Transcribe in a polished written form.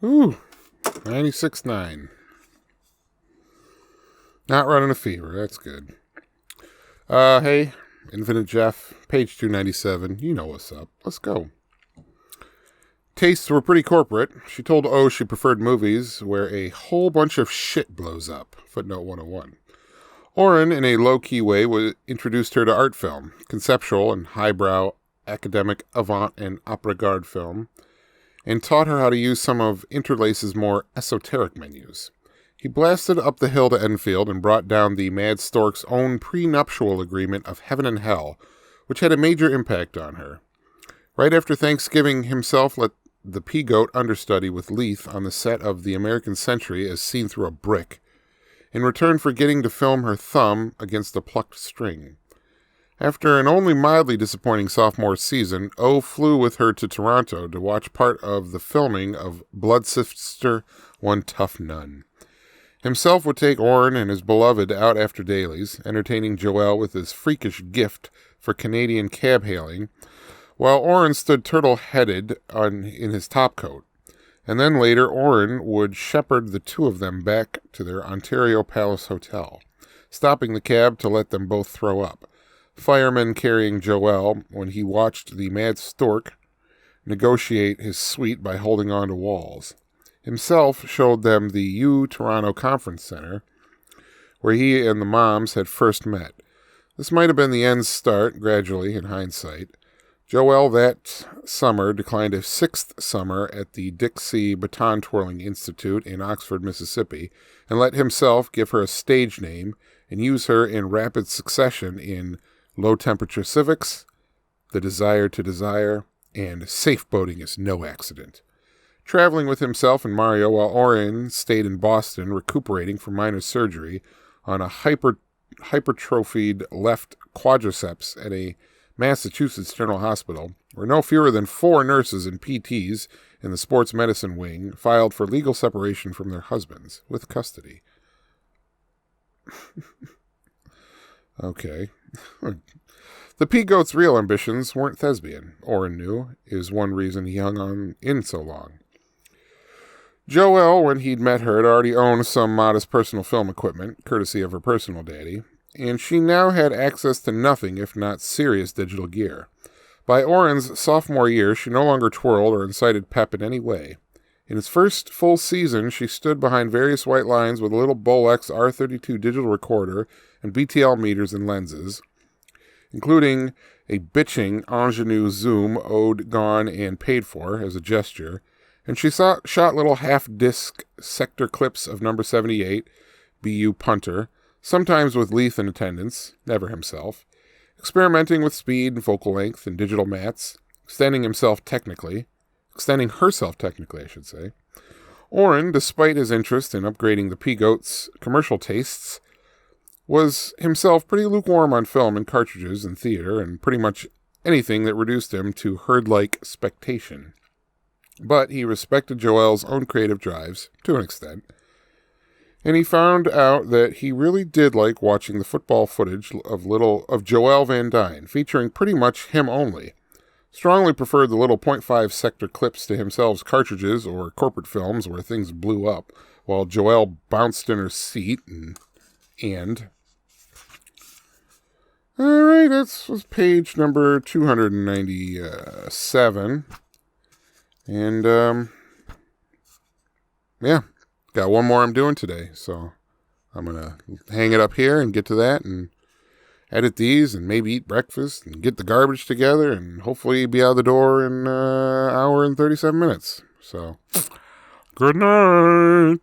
Ooh, 96.9. Not running a fever. That's good. Hey, Infinite Jeff, page 297. You know what's up. Let's go. Tastes were pretty corporate. She told O she preferred movies where a whole bunch of shit blows up. Footnote 101. Oren, in a low-key way, introduced her to art film, conceptual and highbrow academic avant and après-garde film, and taught her how to use some of Interlace's more esoteric menus. He blasted up the hill to Enfield and brought down the Mad Stork's own prenuptial agreement of Heaven and Hell, which had a major impact on her. Right after Thanksgiving, himself let the Pea-Goat understudy with Leith on the set of The American Century as seen through a brick, in return for getting to film her thumb against a plucked string. After an only mildly disappointing sophomore season, O flew with her to Toronto to watch part of the filming of Blood Sister, One Tough Nun. Himself would take Oren and his beloved out after dailies, entertaining Joelle with his freakish gift for Canadian cab hailing, while Oren stood turtle-headed in his topcoat. And then later, Oren would shepherd the two of them back to their Ontario Palace Hotel, stopping the cab to let them both throw up. Firemen carrying Joelle when he watched the Mad Stork negotiate his suite by holding on to walls. Himself showed them the U Toronto Conference Center, where he and the moms had first met. This might have been the end's start, gradually, in hindsight. Joelle that summer declined a sixth summer at the Dixie Baton Twirling Institute in Oxford, Mississippi, and let himself give her a stage name and use her in rapid succession in Low Temperature Civics, The Desire to Desire, and Safe Boating is No Accident. Traveling with himself and Mario while Oren stayed in Boston recuperating from minor surgery on a hypertrophied left quadriceps at a Massachusetts General Hospital, where no fewer than 4 nurses and PTs in the sports medicine wing filed for legal separation from their husbands with custody. Okay. The Pea-Goat's real ambitions weren't thespian, Oren knew, is one reason he hung on in so long. Joelle, when he'd met her, had already owned some modest personal film equipment, courtesy of her personal daddy, and she now had access to nothing if not serious digital gear. By Oren's sophomore year, she no longer twirled or incited pep in any way. In his first full season, she stood behind various white lines with a little Bolex R32 digital recorder and BTL meters and lenses, including a bitching ingenue zoom owed, gone, and paid for as a gesture, and she shot little half-disc sector clips of number 78, BU punter, sometimes with Leith in attendance, never himself, experimenting with speed and focal length and digital mats, extending herself technically, I should say. Oren, despite his interest in upgrading the Pea-Goat's commercial tastes, was himself pretty lukewarm on film and cartridges and theater and pretty much anything that reduced him to herd-like spectation. But he respected Joelle's own creative drives, to an extent, and he found out that he really did like watching the football footage of Joelle Van Dyne, featuring pretty much him only. Strongly preferred the little .5 sector clips to himself's cartridges or corporate films where things blew up, while Joelle bounced in her seat and... Alright, that was page number 297. And, yeah, got one more I'm doing today, so I'm going to hang it up here and get to that and edit these and maybe eat breakfast and get the garbage together and hopefully be out the door in an hour and 37 minutes. So, good night.